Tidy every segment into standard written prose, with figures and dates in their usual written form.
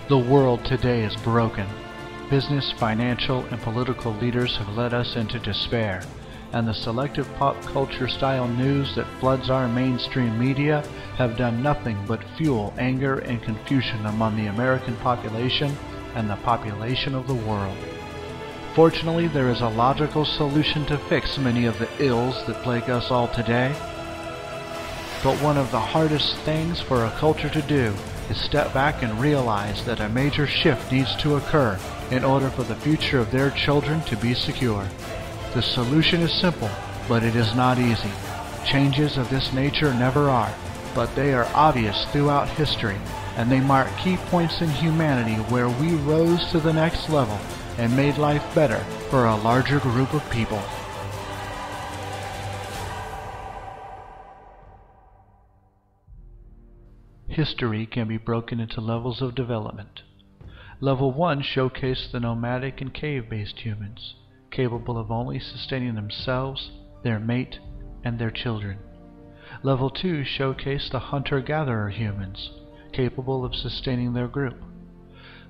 The world today is broken. Business, financial, and political leaders have led us into despair, and the selective pop culture style news that floods our mainstream media have done nothing but fuel anger and confusion among the American population and the population of the world. Fortunately, there is a logical solution to fix many of the ills that plague us all today. But one of the hardest things for a culture to do is step back and realize that a major shift needs to occur in order for the future of their children to be secure. The solution is simple, but it is not easy. Changes of this nature never are, but they are obvious throughout history, and they mark key points in humanity where we rose to the next level and made life better for a larger group of people. History can be broken into levels of development. Level 1 showcased the nomadic and cave-based humans, capable of only sustaining themselves, their mate, and their children. Level 2 showcased the hunter-gatherer humans, capable of sustaining their group.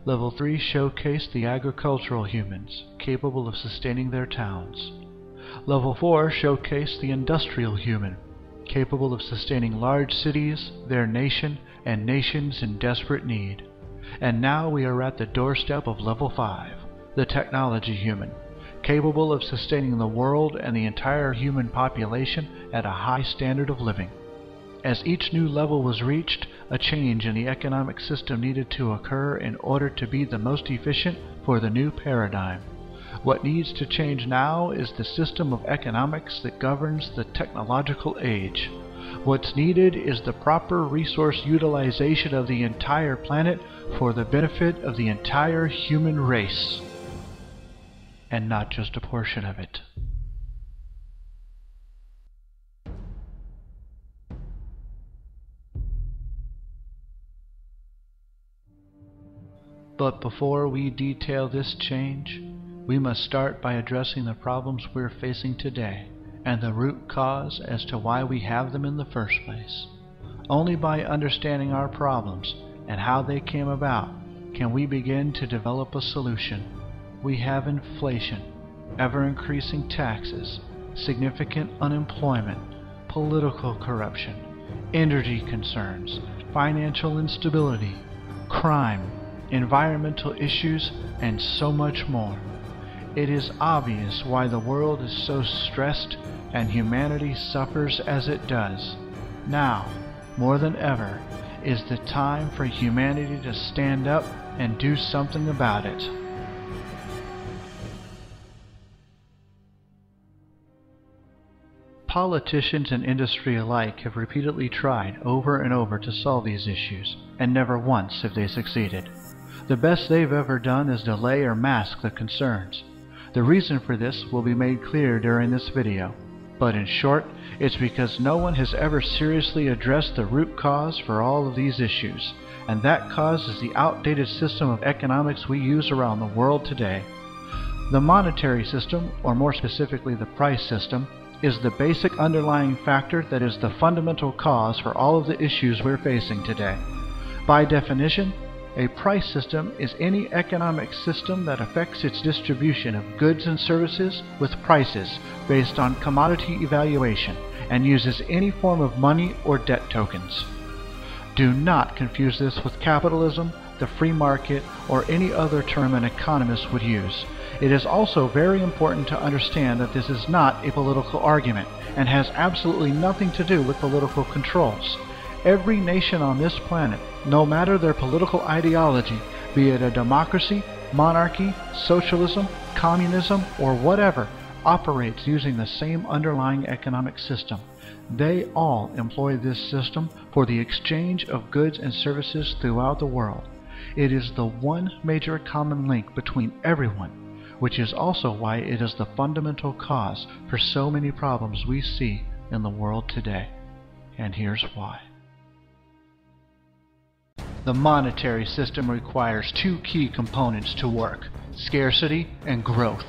Level 3 showcased the agricultural humans, capable of sustaining their towns. Level 4 showcased the industrial human, capable of sustaining large cities, their nation, and nations in desperate need. And now we are at the doorstep of Level 5, the technology human, capable of sustaining the world and the entire human population at a high standard of living. As each new level was reached, a change in the economic system needed to occur in order to be the most efficient for the new paradigm. What needs to change now is the system of economics that governs the technological age. What's needed is the proper resource utilization of the entire planet for the benefit of the entire human race, and not just a portion of it. But before we detail this change, we must start by addressing the problems we're facing today and the root cause as to why we have them in the first place. Only by understanding our problems and how they came about can we begin to develop a solution. We have inflation, ever-increasing taxes, significant unemployment, political corruption, energy concerns, financial instability, crime, environmental issues, and so much more. It is obvious why the world is so stressed and humanity suffers as it does. Now, more than ever, is the time for humanity to stand up and do something about it. Politicians and industry alike have repeatedly tried over and over to solve these issues, and never once have they succeeded. The best they've ever done is delay or mask the concerns. The reason for this will be made clear during this video, but in short, it's because no one has ever seriously addressed the root cause for all of these issues, and that cause is the outdated system of economics we use around the world today. The monetary system, or more specifically the price system, is the basic underlying factor that is the fundamental cause for all of the issues we're facing today. By definition, a price system is any economic system that affects its distribution of goods and services with prices based on commodity evaluation and uses any form of money or debt tokens. Do not confuse this with capitalism, the free market, or any other term an economist would use. It is also very important to understand that this is not a political argument and has absolutely nothing to do with political controls. Every nation on this planet, no matter their political ideology, be it a democracy, monarchy, socialism, communism, or whatever, operates using the same underlying economic system. They all employ this system for the exchange of goods and services throughout the world. It is the one major common link between everyone, which is also why it is the fundamental cause for so many problems we see in the world today. And here's why. The monetary system requires two key components to work: scarcity and growth.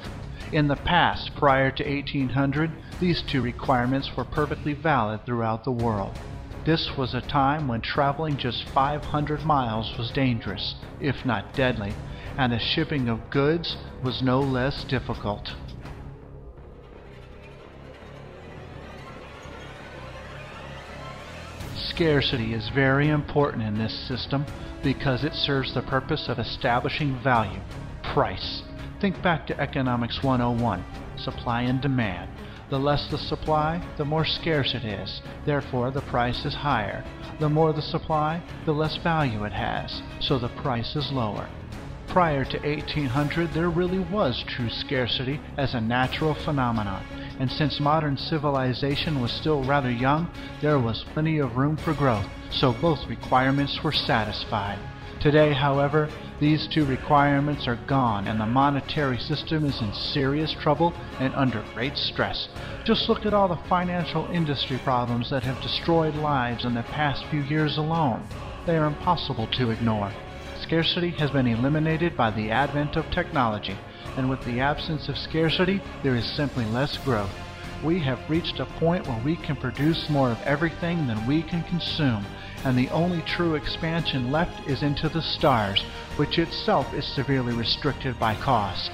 In the past, prior to 1800, these two requirements were perfectly valid throughout the world. This was a time when traveling just 500 miles was dangerous, if not deadly, and the shipping of goods was no less difficult. Scarcity is very important in this system because it serves the purpose of establishing value, price. Think back to Economics 101, supply and demand. The less the supply, the more scarce it is. Therefore, the price is higher. The more the supply, the less value it has, so the price is lower. Prior to 1800, there really was true scarcity as a natural phenomenon, and since modern civilization was still rather young, there was plenty of room for growth, so both requirements were satisfied. Today, however, these two requirements are gone and the monetary system is in serious trouble and under great stress. Just look at all the financial industry problems that have destroyed lives in the past few years alone. They are impossible to ignore. Scarcity has been eliminated by the advent of technology, and with the absence of scarcity, there is simply less growth. We have reached a point where we can produce more of everything than we can consume, and the only true expansion left is into the stars, which itself is severely restricted by cost.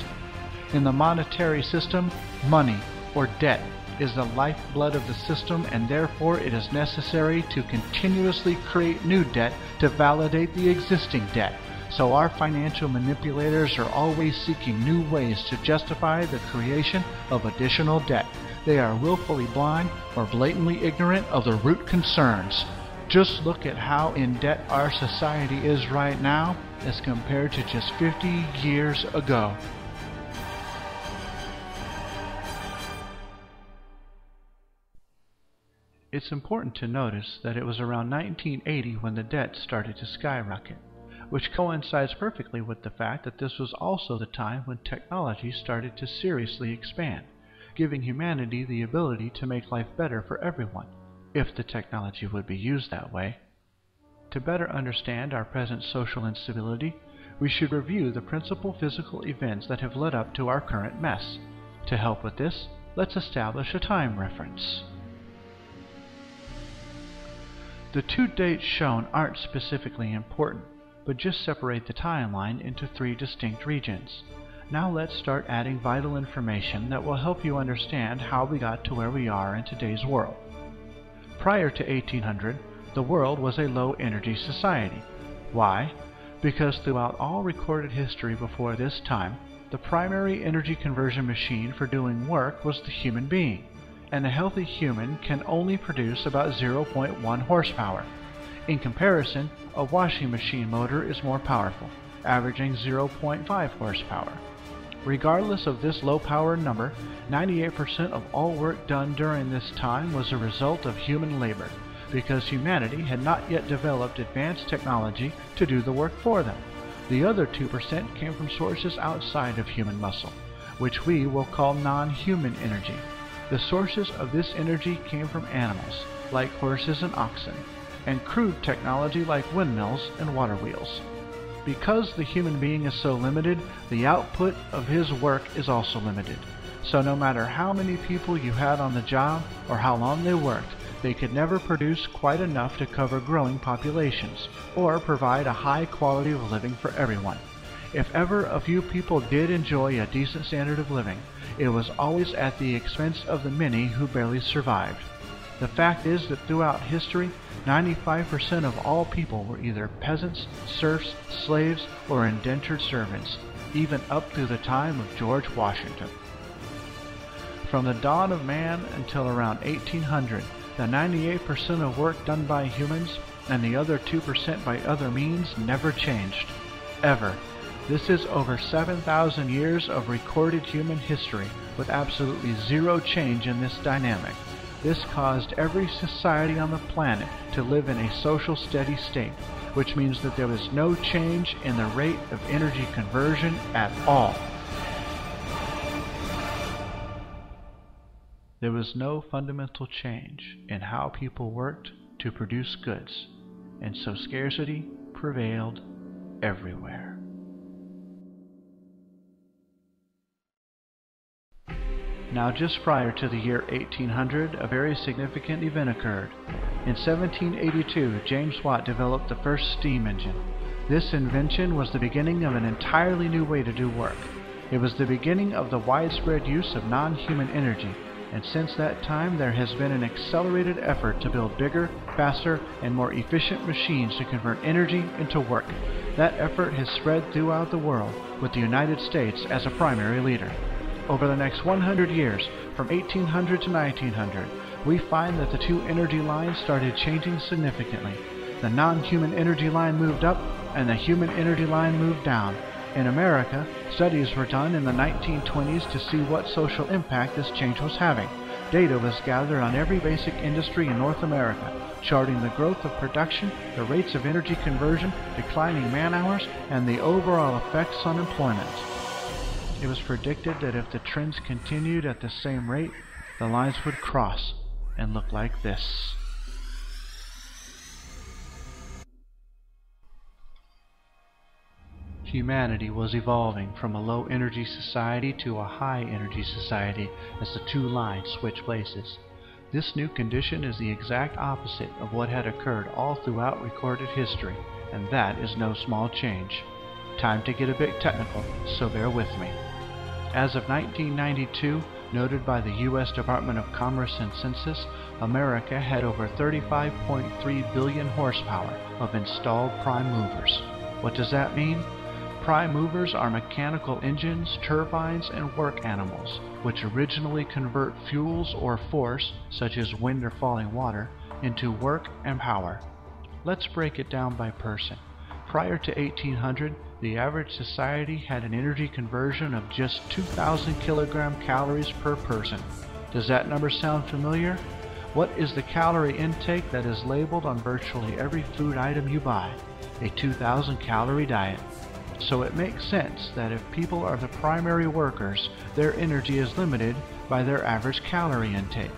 In the monetary system, money, or debt, is the lifeblood of the system, and therefore it is necessary to continuously create new debt to validate the existing debt. So our financial manipulators are always seeking new ways to justify the creation of additional debt. They are willfully blind or blatantly ignorant of the root concerns. Just look at how in debt our society is right now as compared to just 50 years ago. It's important to notice that it was around 1980 when the debt started to skyrocket, which coincides perfectly with the fact that this was also the time when technology started to seriously expand, giving humanity the ability to make life better for everyone, if the technology would be used that way. To better understand our present social instability, we should review the principal physical events that have led up to our current mess. To help with this, let's establish a time reference. The two dates shown aren't specifically important, but just separate the timeline into three distinct regions. Now let's start adding vital information that will help you understand how we got to where we are in today's world. Prior to 1800, the world was a low-energy society. Why? Because throughout all recorded history before this time, the primary energy conversion machine for doing work was the human being, and a healthy human can only produce about 0.1 horsepower. In comparison, a washing machine motor is more powerful, averaging 0.5 horsepower. Regardless of this low power number, 98% of all work done during this time was a result of human labor, because humanity had not yet developed advanced technology to do the work for them. The other 2% came from sources outside of human muscle, which we will call non-human energy. The sources of this energy came from animals, like horses and oxen, and crude technology like windmills and water wheels. Because the human being is so limited, the output of his work is also limited. So no matter how many people you had on the job or how long they worked, they could never produce quite enough to cover growing populations or provide a high quality of living for everyone. If ever a few people did enjoy a decent standard of living, it was always at the expense of the many who barely survived. The fact is that throughout history, 95% of all people were either peasants, serfs, slaves, or indentured servants, even up through the time of George Washington. From the dawn of man until around 1800, the 98% of work done by humans and the other 2% by other means never changed. Ever. This is over 7,000 years of recorded human history with absolutely zero change in this dynamic. This caused every society on the planet to live in a social steady state, which means that there was no change in the rate of energy conversion at all. There was no fundamental change in how people worked to produce goods, and so scarcity prevailed everywhere. Now, just prior to the year 1800, a very significant event occurred. In 1782, James Watt developed the first steam engine. This invention was the beginning of an entirely new way to do work. It was the beginning of the widespread use of non-human energy, and since that time there has been an accelerated effort to build bigger, faster, and more efficient machines to convert energy into work. That effort has spread throughout the world, with the United States as a primary leader. Over the next 100 years, from 1800 to 1900, we find that the two energy lines started changing significantly. The non-human energy line moved up, and the human energy line moved down. In America, studies were done in the 1920s to see what social impact this change was having. Data was gathered on every basic industry in North America, charting the growth of production, the rates of energy conversion, declining man-hours, and the overall effects on employment. It was predicted that if the trends continued at the same rate, the lines would cross and look like this. Humanity was evolving from a low-energy society to a high-energy society as the two lines switch places. This new condition is the exact opposite of what had occurred all throughout recorded history, and that is no small change. Time to get a bit technical, so bear with me. As of 1992, noted by the U.S. Department of Commerce and Census, America had over 35.3 billion horsepower of installed prime movers. What does that mean? Prime movers are mechanical engines, turbines, and work animals, which originally convert fuels or force, such as wind or falling water, into work and power. Let's break it down by person. Prior to 1800, the average society had an energy conversion of just 2,000 kilogram calories per person. Does that number sound familiar? What is the calorie intake that is labeled on virtually every food item you buy? A 2,000 calorie diet. So it makes sense that if people are the primary workers, their energy is limited by their average calorie intake.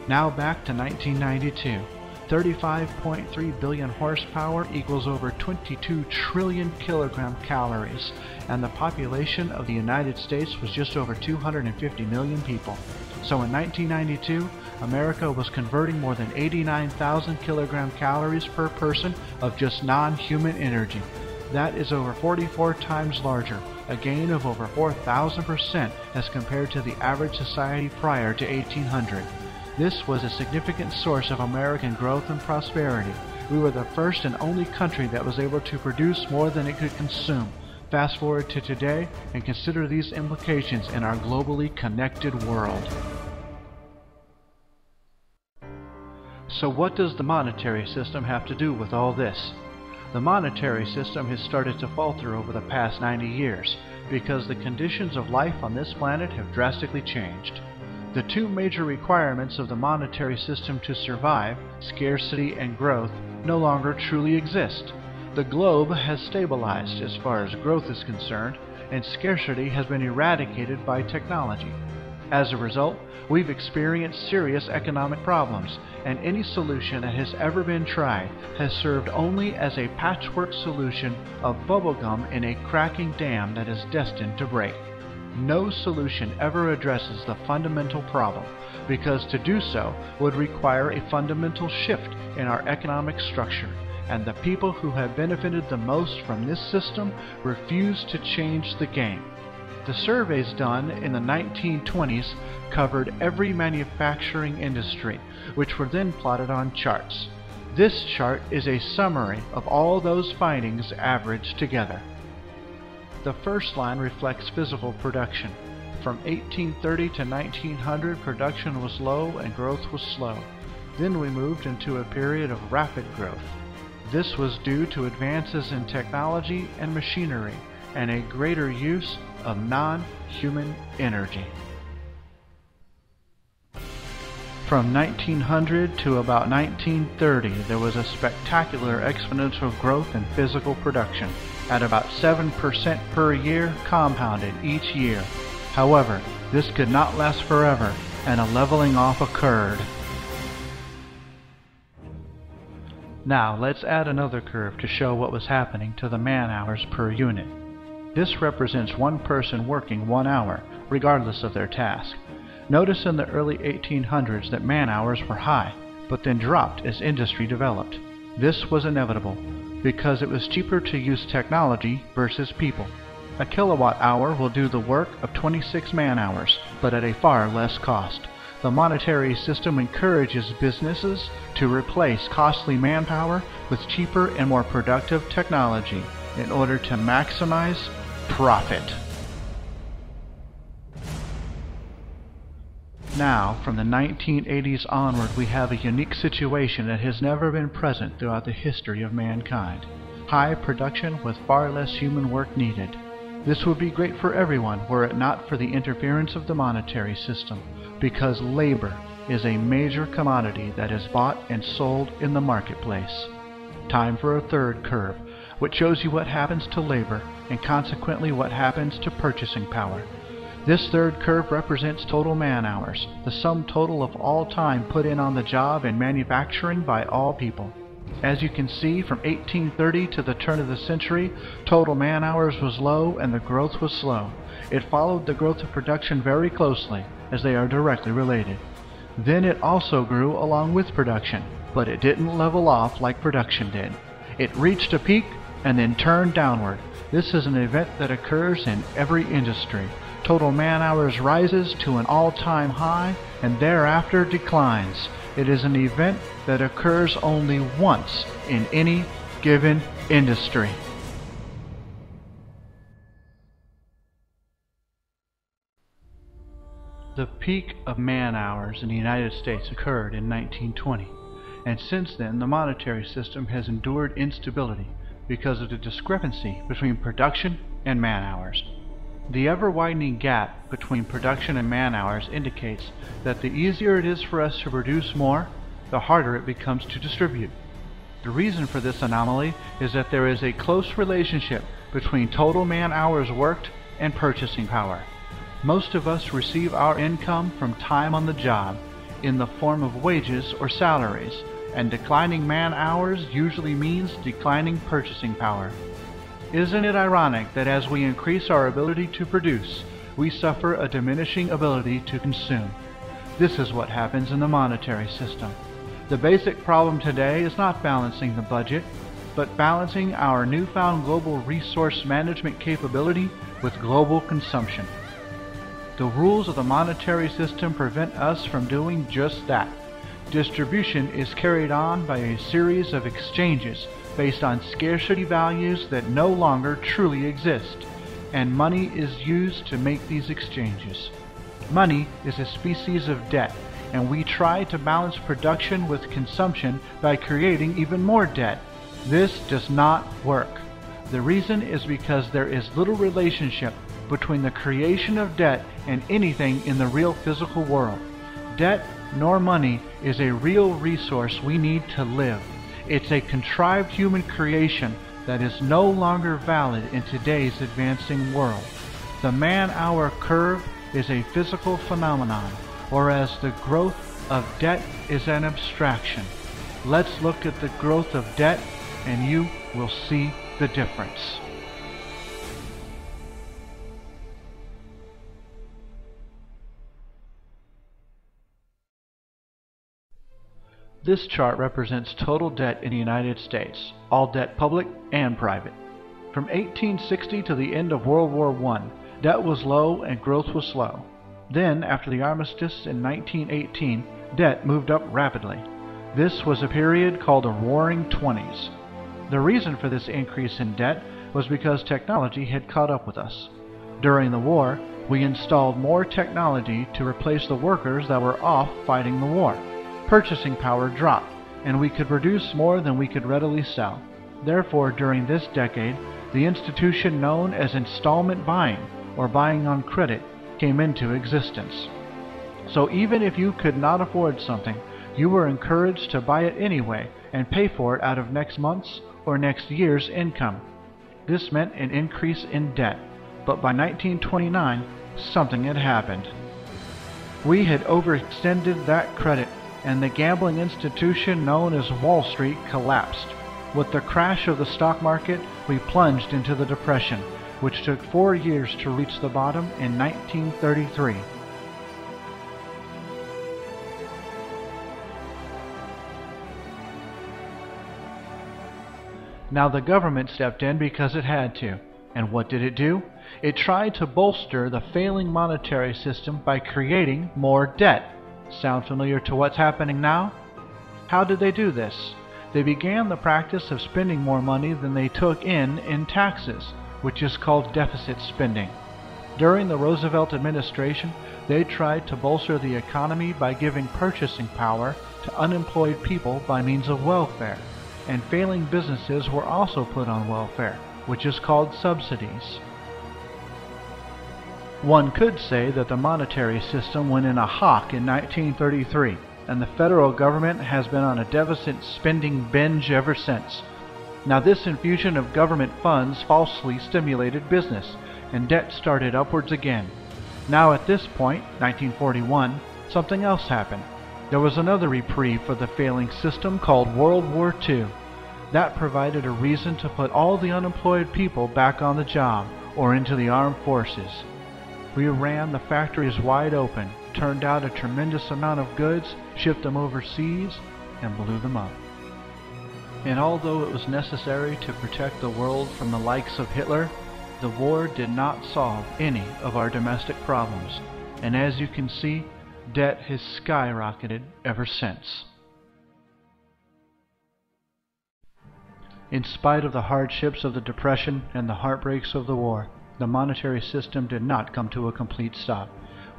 Now back to 1992. 35.3 billion horsepower equals over 22 trillion kilogram calories, and the population of the United States was just over 250 million people. So in 1992, America was converting more than 89,000 kilogram calories per person of just non-human energy. That is over 44 times larger, a gain of over 4,000% as compared to the average society prior to 1800. This was a significant source of American growth and prosperity. We were the first and only country that was able to produce more than it could consume. Fast forward to today and consider these implications in our globally connected world. So what does the monetary system have to do with all this? The monetary system has started to falter over the past 90 years because the conditions of life on this planet have drastically changed. The two major requirements of the monetary system to survive, scarcity and growth, no longer truly exist. The globe has stabilized as far as growth is concerned, and scarcity has been eradicated by technology. As a result, we've experienced serious economic problems, and any solution that has ever been tried has served only as a patchwork solution of bubblegum in a cracking dam that is destined to break. No solution ever addresses the fundamental problem, because to do so would require a fundamental shift in our economic structure, and the people who have benefited the most from this system refuse to change the game. The surveys done in the 1920s covered every manufacturing industry, which were then plotted on charts. This chart is a summary of all those findings averaged together. The first line reflects physical production. From 1830 to 1900, production was low and growth was slow. Then we moved into a period of rapid growth. This was due to advances in technology and machinery, and a greater use of non-human energy. From 1900 to about 1930, there was a spectacular exponential growth in physical production, at about 7% per year, compounded each year. However, this could not last forever, and a leveling off occurred. Now let's add another curve to show what was happening to the man-hours per unit. This represents one person working 1 hour, regardless of their task. Notice in the early 1800s that man-hours were high, but then dropped as industry developed. This was inevitable, because it was cheaper to use technology versus people. A kilowatt-hour will do the work of 26 man-hours, but at a far less cost. The monetary system encourages businesses to replace costly manpower with cheaper and more productive technology in order to maximize profit. Now, from the 1980s onward, we have a unique situation that has never been present throughout the history of mankind. High production with far less human work needed. This would be great for everyone were it not for the interference of the monetary system, because labor is a major commodity that is bought and sold in the marketplace. Time for a third curve, which shows you what happens to labor and consequently what happens to purchasing power. This third curve represents total man-hours, the sum total of all time put in on the job in manufacturing by all people. As you can see, from 1830 to the turn of the century, total man-hours was low and the growth was slow. It followed the growth of production very closely, as they are directly related. Then it also grew along with production, but it didn't level off like production did. It reached a peak and then turned downward. This is an event that occurs in every industry. Total man-hours rises to an all-time high and thereafter declines. It is an event that occurs only once in any given industry. The peak of man-hours in the United States occurred in 1920, and since then the monetary system has endured instability because of the discrepancy between production and man-hours. The ever-widening gap between production and man-hours indicates that the easier it is for us to produce more, the harder it becomes to distribute. The reason for this anomaly is that there is a close relationship between total man-hours worked and purchasing power. Most of us receive our income from time on the job in the form of wages or salaries, and declining man-hours usually means declining purchasing power. Isn't it ironic that as we increase our ability to produce, we suffer a diminishing ability to consume? This is what happens in the monetary system. The basic problem today is not balancing the budget, but balancing our newfound global resource management capability with global consumption. The rules of the monetary system prevent us from doing just that. Distribution is carried on by a series of exchanges based on scarcity values that no longer truly exist, and money is used to make these exchanges. Money is a species of debt, and we try to balance production with consumption by creating even more debt. This does not work. The reason is because there is little relationship between the creation of debt and anything in the real physical world. Debt nor money is a real resource we need to live. It's a contrived human creation that is no longer valid in today's advancing world. The man-hour curve is a physical phenomenon, whereas the growth of debt is an abstraction. Let's look at the growth of debt and you will see the difference. This chart represents total debt in the United States, all debt public and private. From 1860 to the end of World War I, debt was low and growth was slow. Then, after the armistice in 1918, debt moved up rapidly. This was a period called the Roaring Twenties. The reason for this increase in debt was because technology had caught up with us. During the war, we installed more technology to replace the workers that were off fighting the war. Purchasing power dropped, and we could produce more than we could readily sell. Therefore, during this decade, the institution known as installment buying, or buying on credit, came into existence. So even if you could not afford something, you were encouraged to buy it anyway and pay for it out of next month's or next year's income. This meant an increase in debt, but by 1929, something had happened. We had overextended that credit, and the gambling institution known as Wall Street collapsed. With the crash of the stock market, we plunged into the Depression, which took 4 years to reach the bottom in 1933. Now the government stepped in because it had to. And what did it do? It tried to bolster the failing monetary system by creating more debt. Sound familiar to what's happening now? How did they do this? They began the practice of spending more money than they took in taxes, which is called deficit spending. During the Roosevelt administration, they tried to bolster the economy by giving purchasing power to unemployed people by means of welfare, and failing businesses were also put on welfare, which is called subsidies. One could say that the monetary system went in a hock in 1933, and the federal government has been on a deficit spending binge ever since. Now this infusion of government funds falsely stimulated business, and debt started upwards again. Now at this point, 1941, something else happened. There was another reprieve for the failing system called World War II. That provided a reason to put all the unemployed people back on the job or into the armed forces. We ran the factories wide open, turned out a tremendous amount of goods, shipped them overseas, and blew them up. And although it was necessary to protect the world from the likes of Hitler, the war did not solve any of our domestic problems, and as you can see, debt has skyrocketed ever since. In spite of the hardships of the Depression and the heartbreaks of the war, the monetary system did not come to a complete stop.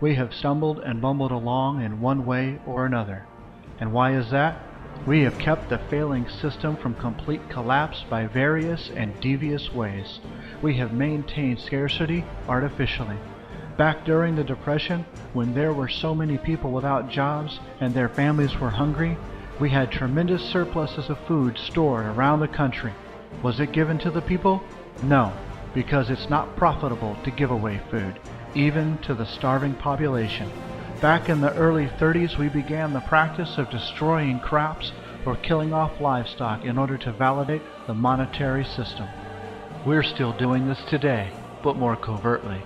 We have stumbled and bumbled along in one way or another. And why is that? We have kept the failing system from complete collapse by various and devious ways. We have maintained scarcity artificially. Back during the Depression, when there were so many people without jobs and their families were hungry, we had tremendous surpluses of food stored around the country. Was it given to the people? No, because it's not profitable to give away food, even to the starving population. Back in the early 30s, we began the practice of destroying crops or killing off livestock in order to validate the monetary system. We're still doing this today, but more covertly.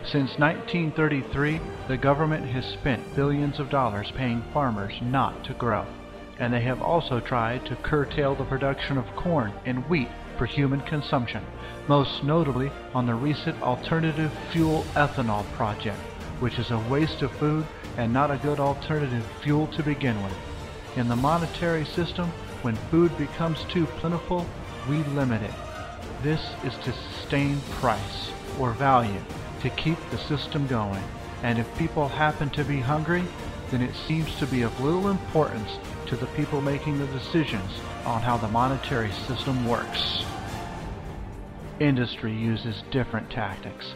Since 1933, the government has spent billions of dollars paying farmers not to grow, and they have also tried to curtail the production of corn and wheat for human consumption, most notably on the recent alternative fuel ethanol project, which is a waste of food and not a good alternative fuel to begin with. In the monetary system, when food becomes too plentiful, we limit it. This is to sustain price or value, to keep the system going, and if people happen to be hungry, then it seems to be of little importance to the people making the decisions on how the monetary system works. Industry uses different tactics.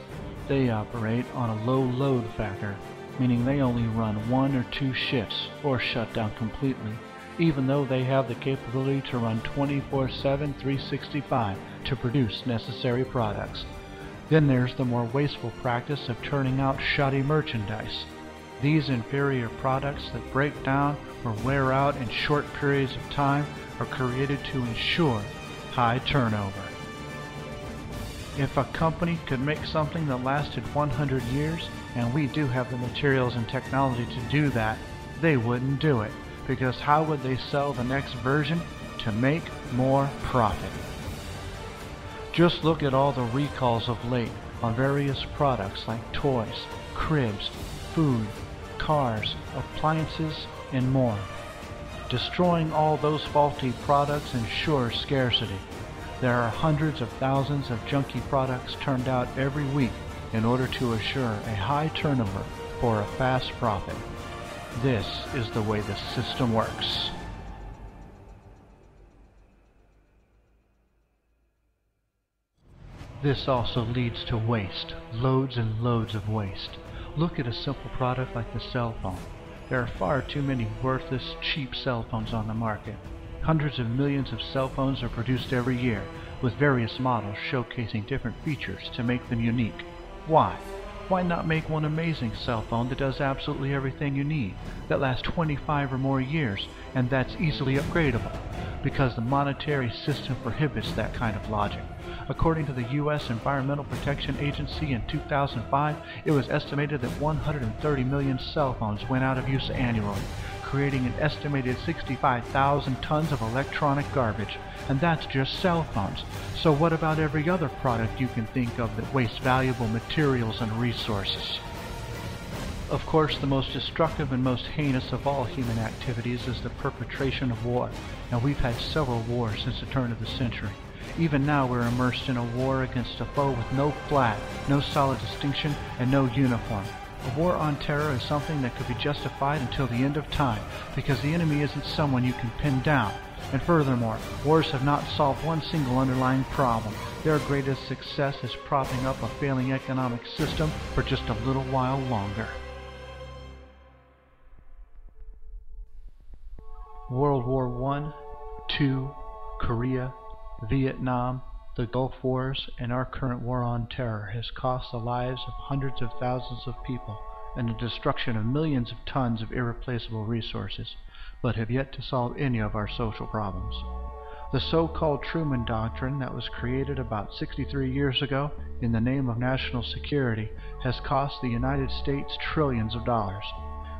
They operate on a low load factor, meaning they only run 1 or 2 shifts or shut down completely, even though they have the capability to run 24/7, 365 to produce necessary products. Then there's the more wasteful practice of turning out shoddy merchandise. These inferior products that break down or wear out in short periods of time are created to ensure high turnover. If a company could make something that lasted 100 years, and we do have the materials and technology to do that, they wouldn't do it, because how would they sell the next version? To make more profit. Just look at all the recalls of late on various products like toys, cribs, food, cars, appliances, and more. Destroying all those faulty products ensures scarcity. There are hundreds of thousands of junky products turned out every week in order to assure a high turnover for a fast profit. This is the way the system works. This also leads to waste, loads and loads of waste. Look at a simple product like the cell phone. There are far too many worthless, cheap cell phones on the market. Hundreds of millions of cell phones are produced every year, with various models showcasing different features to make them unique. Why? Why not make one amazing cell phone that does absolutely everything you need, that lasts 25 or more years, and that's easily upgradable? Because the monetary system prohibits that kind of logic. According to the U.S. Environmental Protection Agency in 2005, it was estimated that 130 million cell phones went out of use annually, creating an estimated 65,000 tons of electronic garbage, and that's just cell phones. So what about every other product you can think of that wastes valuable materials and resources? Of course, the most destructive and most heinous of all human activities is the perpetration of war, and we've had several wars since the turn of the century. Even now we're immersed in a war against a foe with no flag, no solid distinction, and no uniform. A war on terror is something that could be justified until the end of time, because the enemy isn't someone you can pin down. And furthermore, wars have not solved one single underlying problem. Their greatest success is propping up a failing economic system for just a little while longer. World War I, II, Korea, Vietnam, the Gulf Wars, and our current war on terror has cost the lives of hundreds of thousands of people and the destruction of millions of tons of irreplaceable resources, but have yet to solve any of our social problems. The so-called Truman Doctrine that was created about 63 years ago in the name of national security has cost the United States trillions of dollars.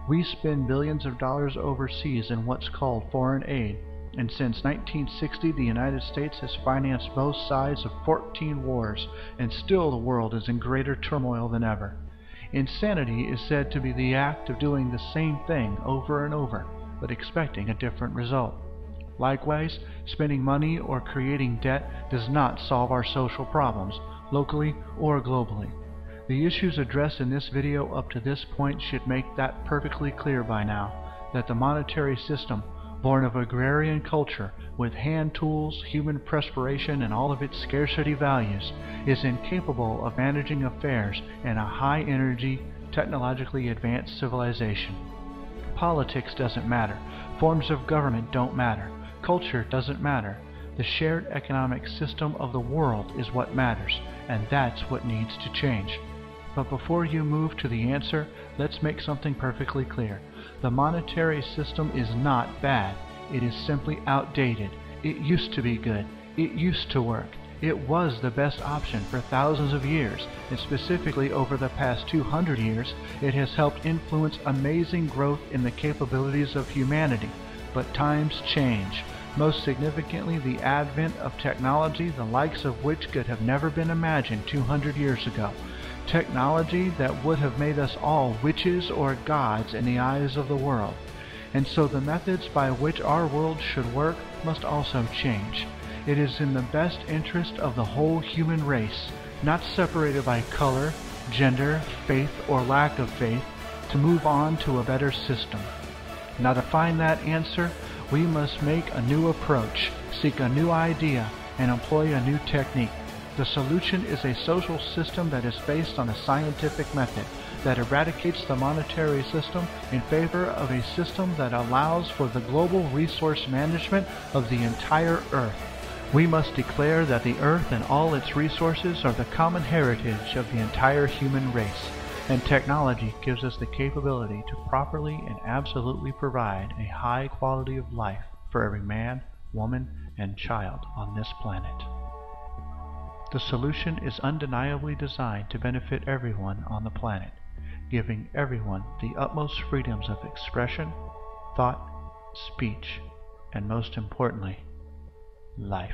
We spend billions of dollars overseas in what's called foreign aid, and since 1960 the United States has financed both sides of 14 wars, and still the world is in greater turmoil than ever. Insanity is said to be the act of doing the same thing over and over, but expecting a different result. Likewise, spending money or creating debt does not solve our social problems, locally or globally. The issues addressed in this video up to this point should make that perfectly clear by now, that the monetary system, born of agrarian culture, with hand tools, human perspiration, and all of its scarcity values, is incapable of managing affairs in a high-energy, technologically advanced civilization. Politics doesn't matter. Forms of government don't matter. Culture doesn't matter. The shared economic system of the world is what matters, and that's what needs to change. But before you move to the answer, let's make something perfectly clear. The monetary system is not bad. It is simply outdated. It used to be good. It used to work. It was the best option for thousands of years, and specifically over the past 200 years, it has helped influence amazing growth in the capabilities of humanity. But times change. Most significantly, the advent of technology, the likes of which could have never been imagined 200 years ago. Technology that would have made us all witches or gods in the eyes of the world. And so the methods by which our world should work must also change. It is in the best interest of the whole human race, not separated by color, gender, faith, or lack of faith, to move on to a better system. Now to find that answer, we must make a new approach, seek a new idea, and employ a new technique. The solution is a social system that is based on a scientific method that eradicates the monetary system in favor of a system that allows for the global resource management of the entire Earth. We must declare that the Earth and all its resources are the common heritage of the entire human race, and technology gives us the capability to properly and absolutely provide a high quality of life for every man, woman, and child on this planet. The solution is undeniably designed to benefit everyone on the planet, giving everyone the utmost freedoms of expression, thought, speech, and most importantly, life.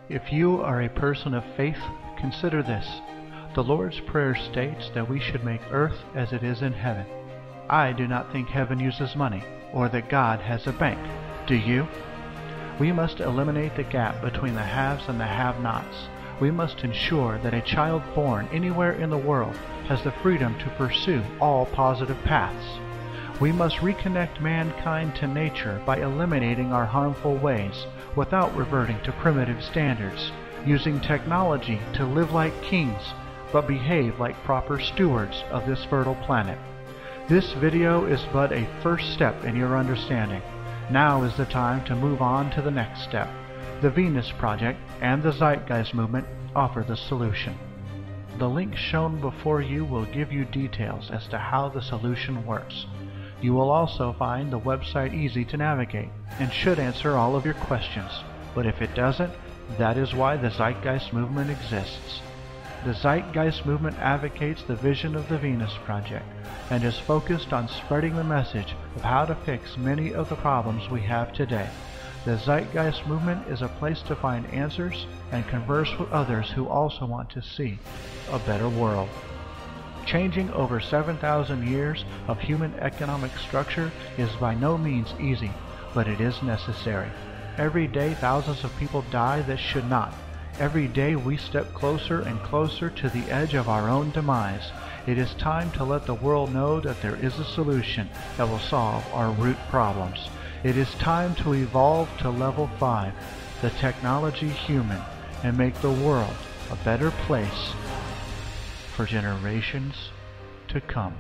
If you are a person of faith, consider this. The Lord's Prayer states that we should make earth as it is in heaven. I do not think heaven uses money, or that God has a bank. Do you? We must eliminate the gap between the haves and the have-nots. We must ensure that a child born anywhere in the world has the freedom to pursue all positive paths. We must reconnect mankind to nature by eliminating our harmful ways without reverting to primitive standards, using technology to live like kings but behave like proper stewards of this fertile planet. This video is but a first step in your understanding. Now is the time to move on to the next step. The Venus Project and the Zeitgeist movement offer the solution. The link shown before you will give you details as to how the solution works. You will also find the website easy to navigate and should answer all of your questions. But if it doesn't, that is why the Zeitgeist movement exists. The Zeitgeist movement advocates the vision of the Venus Project and is focused on spreading the message of how to fix many of the problems we have today. The Zeitgeist movement is a place to find answers and converse with others who also want to see a better world. Changing over 7,000 years of human economic structure is by no means easy, but it is necessary. Every day thousands of people die that should not. Every day we step closer and closer to the edge of our own demise. It is time to let the world know that there is a solution that will solve our root problems. It is time to evolve to level 5, the technology human, and make the world a better place for generations to come.